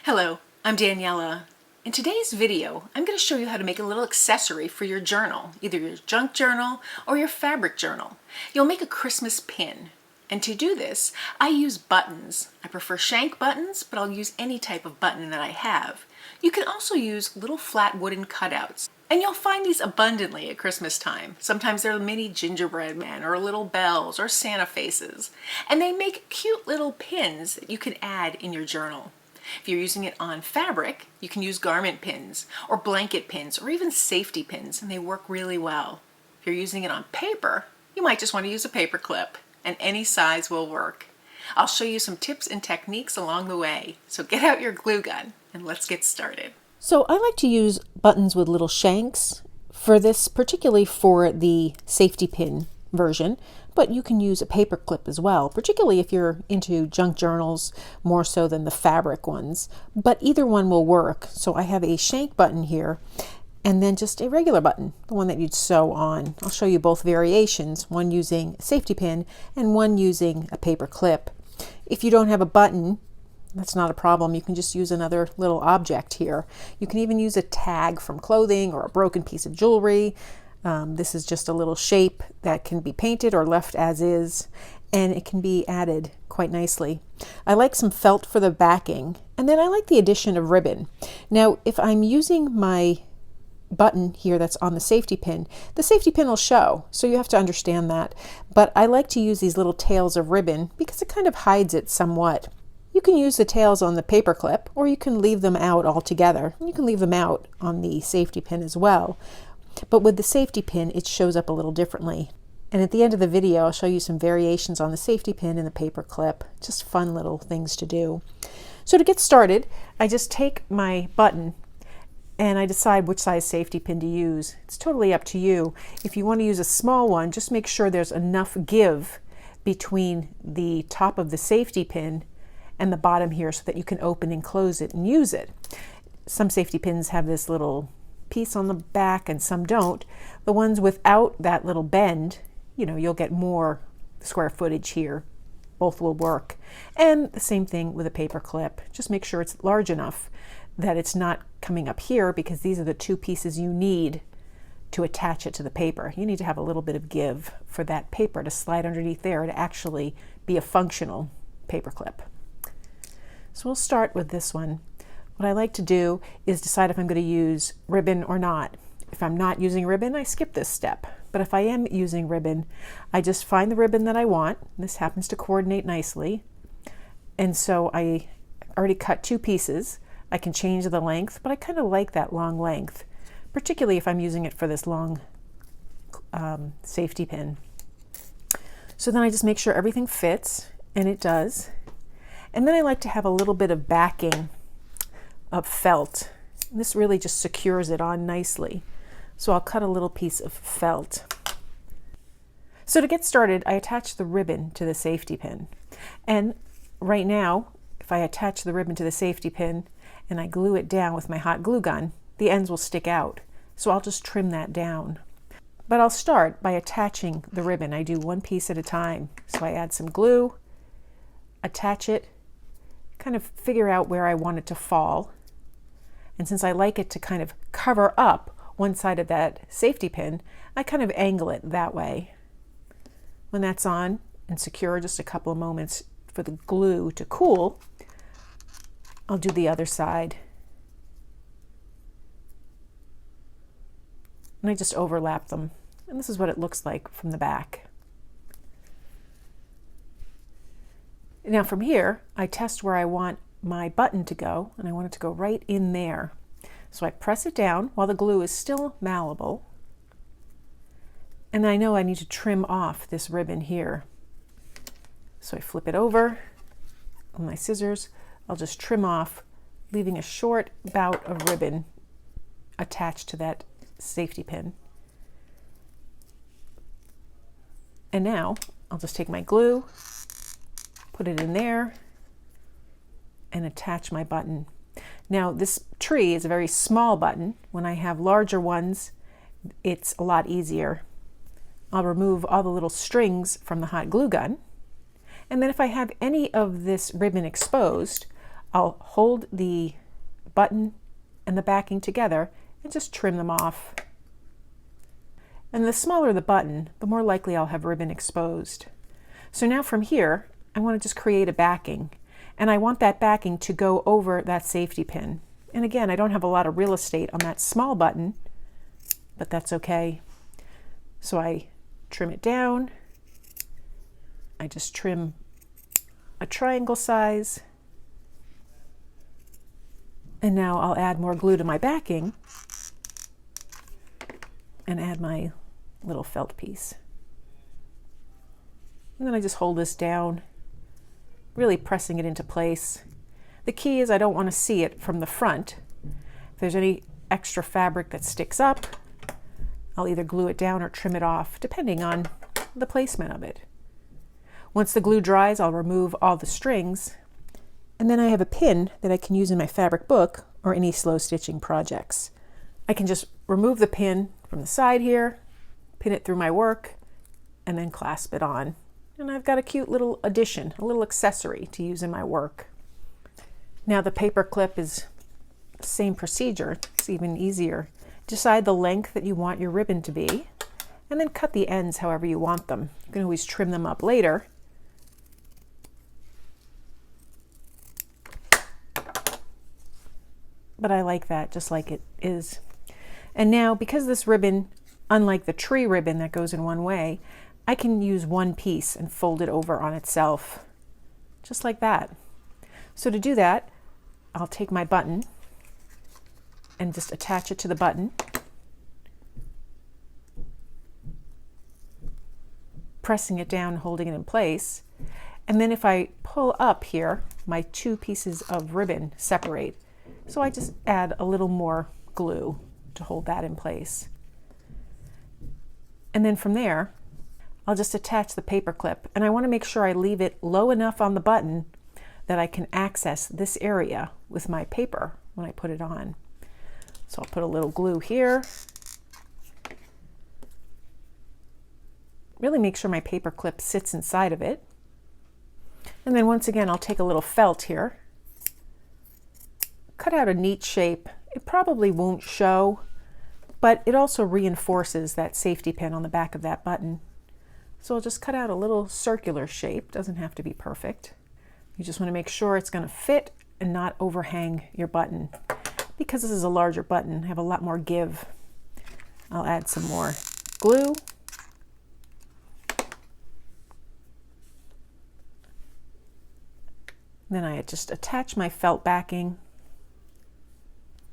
Hello, I'm Daniela. In today's video, I'm going to show you how to make a little accessory for your journal, either your junk journal or your fabric journal. You'll make a Christmas pin. And to do this, I use buttons. I prefer shank buttons, but I'll use any type of button that I have. You can also use little flat wooden cutouts. And you'll find these abundantly at Christmas time. Sometimes they're mini gingerbread men or little bells or Santa faces. And they make cute little pins that you can add in your journal. If you're using it on fabric, you can use garment pins or blanket pins or even safety pins, and they work really well. If you're using it on paper, you might just want to use a paper clip, and any size will work. I'll show you some tips and techniques along the way, so get out your glue gun and let's get started. So I like to use buttons with little shanks for this, particularly for the safety pin version, but you can use a paper clip as well, particularly if you're into junk journals more so than the fabric ones, but either one will work. So I have a shank button here and then just a regular button, the one that you'd sew on. I'll show you both variations, one using a safety pin and one using a paper clip. If you don't have a button, that's not a problem. You can just use another little object here. You can even use a tag from clothing or a broken piece of jewelry. This is just a little shape that can be painted or left as is, and it can be added quite nicely. I like some felt for the backing, and then I like the addition of ribbon. Now, if I'm using my button here that's on the safety pin will show, so you have to understand that. But I like to use these little tails of ribbon because it kind of hides it somewhat. You can use the tails on the paper clip, or you can leave them out altogether. You can leave them out on the safety pin as well. But with the safety pin, it shows up a little differently. And at the end of the video, I'll show you some variations on the safety pin and the paper clip. Just fun little things to do. So to get started, I just take my button and I decide which size safety pin to use. It's totally up to you. If you want to use a small one, just make sure there's enough give between the top of the safety pin and the bottom here so that you can open and close it and use it. Some safety pins have this little piece on the back and some don't. The ones without that little bend, you'll get more square footage here. Both will work. And the same thing with a paper clip. Just make sure it's large enough that it's not coming up here, because these are the two pieces you need to attach it to the paper. You need to have a little bit of give for that paper to slide underneath there to actually be a functional paper clip. So we'll start with this one. What I like to do is decide if I'm going to use ribbon or not. If I'm not using ribbon, I skip this step. But if I am using ribbon, I just find the ribbon that I want. This happens to coordinate nicely. And so I already cut two pieces. I can change the length, but I kind of like that long length, particularly if I'm using it for this long safety pin. So then I just make sure everything fits, and it does. And then I like to have a little bit of backing of felt. This really just secures it on nicely. So I'll cut a little piece of felt. So to get started, I attach the ribbon to the safety pin. And right now, if I attach the ribbon to the safety pin and I glue it down with my hot glue gun, the ends will stick out. So I'll just trim that down. But I'll start by attaching the ribbon. I do one piece at a time. So I add some glue, attach it, kind of figure out where I want it to fall. And since I like it to kind of cover up one side of that safety pin, I kind of angle it that way. When that's on and secure, just a couple of moments for the glue to cool, I'll do the other side. And I just overlap them. And this is what it looks like from the back. Now from here, I test where I want my button to go, and I want it to go right in there. So I press it down while the glue is still malleable. And I know I need to trim off this ribbon here. So I flip it over with my scissors. I'll just trim off, leaving a short bout of ribbon attached to that safety pin. And now I'll just take my glue, put it in there, and attach my button. Now this tree is a very small button. When I have larger ones, it's a lot easier. I'll remove all the little strings from the hot glue gun. And then if I have any of this ribbon exposed, I'll hold the button and the backing together and just trim them off. And the smaller the button, the more likely I'll have ribbon exposed. So now from here, I want to just create a backing. And I want that backing to go over that safety pin. And again, I don't have a lot of real estate on that small button, but that's okay. So I trim it down. I just trim a triangle size. And now I'll add more glue to my backing and add my little felt piece. And then I just hold this down, really pressing it into place. The key is I don't want to see it from the front. If there's any extra fabric that sticks up, I'll either glue it down or trim it off, depending on the placement of it. Once the glue dries, I'll remove all the strings, and then I have a pin that I can use in my fabric book or any slow stitching projects. I can just remove the pin from the side here, pin it through my work, and then clasp it on. And I've got a cute little addition, a little accessory to use in my work. Now the paper clip is the same procedure. It's even easier. Decide the length that you want your ribbon to be, and then cut the ends however you want them. You can always trim them up later. But I like that just like it is. And now, because this ribbon, unlike the tree ribbon that goes in one way, I can use one piece and fold it over on itself, just like that. So to do that, I'll take my button and just attach it to the button. Pressing it down, holding it in place. And then if I pull up here, my two pieces of ribbon separate. So I just add a little more glue to hold that in place. And then from there, I'll just attach the paper clip, and I want to make sure I leave it low enough on the button that I can access this area with my paper when I put it on. So I'll put a little glue here. Really make sure my paper clip sits inside of it. And then once again, I'll take a little felt here, cut out a neat shape. It probably won't show, but it also reinforces that safety pin on the back of that button. So I'll just cut out a little circular shape. Doesn't have to be perfect. You just want to make sure it's going to fit and not overhang your button. Because this is a larger button, I have a lot more give. I'll add some more glue. Then I just attach my felt backing.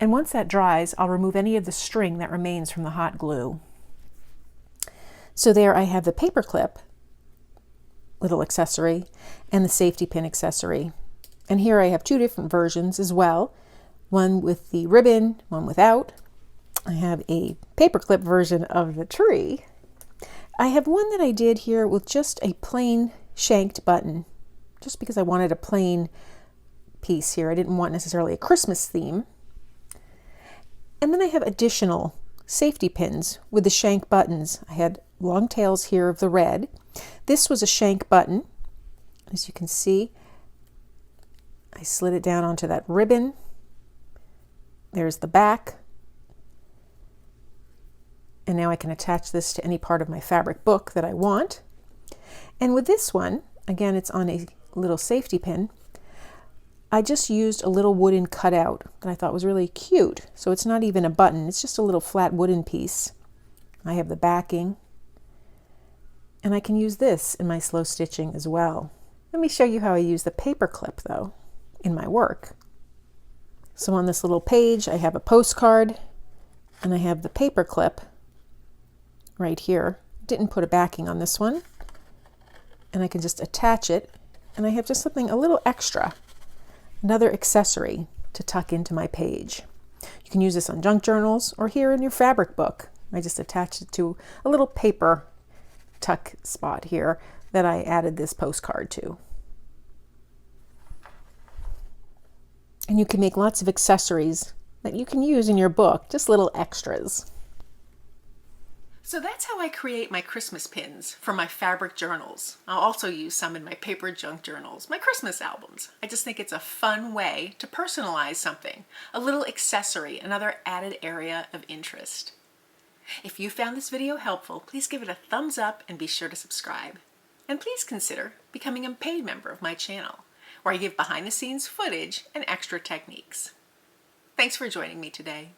And once that dries, I'll remove any of the string that remains from the hot glue. So there I have the paper clip, little accessory, and the safety pin accessory. And here I have two different versions as well. One with the ribbon, one without. I have a paperclip version of the tree. I have one that I did here with just a plain shanked button, just because I wanted a plain piece here. I didn't want necessarily a Christmas theme. And then I have additional safety pins with the shank buttons. I had long tails here of the red. This was a shank button. As you can see, I slid it down onto that ribbon. There's the back. And now I can attach this to any part of my fabric book that I want. And with this one, again, it's on a little safety pin. I just used a little wooden cutout that I thought was really cute. So it's not even a button, it's just a little flat wooden piece. I have the backing. And I can use this in my slow stitching as well. Let me show you how I use the paper clip though in my work. So on this little page, I have a postcard and I have the paper clip right here. Didn't put a backing on this one. And I can just attach it, and I have just something a little extra, another accessory to tuck into my page. You can use this on junk journals or here in your fabric book. I just attached it to a little paper tuck spot here that I added this postcard to. And you can make lots of accessories that you can use in your book, just little extras. So that's how I create my Christmas pins for my fabric journals. I'll also use some in my paper junk journals, my Christmas albums. I just think it's a fun way to personalize something, a little accessory, another added area of interest. If you found this video helpful, please give it a thumbs up and be sure to subscribe. And please consider becoming a paid member of my channel, where I give behind the scenes footage and extra techniques. Thanks for joining me today.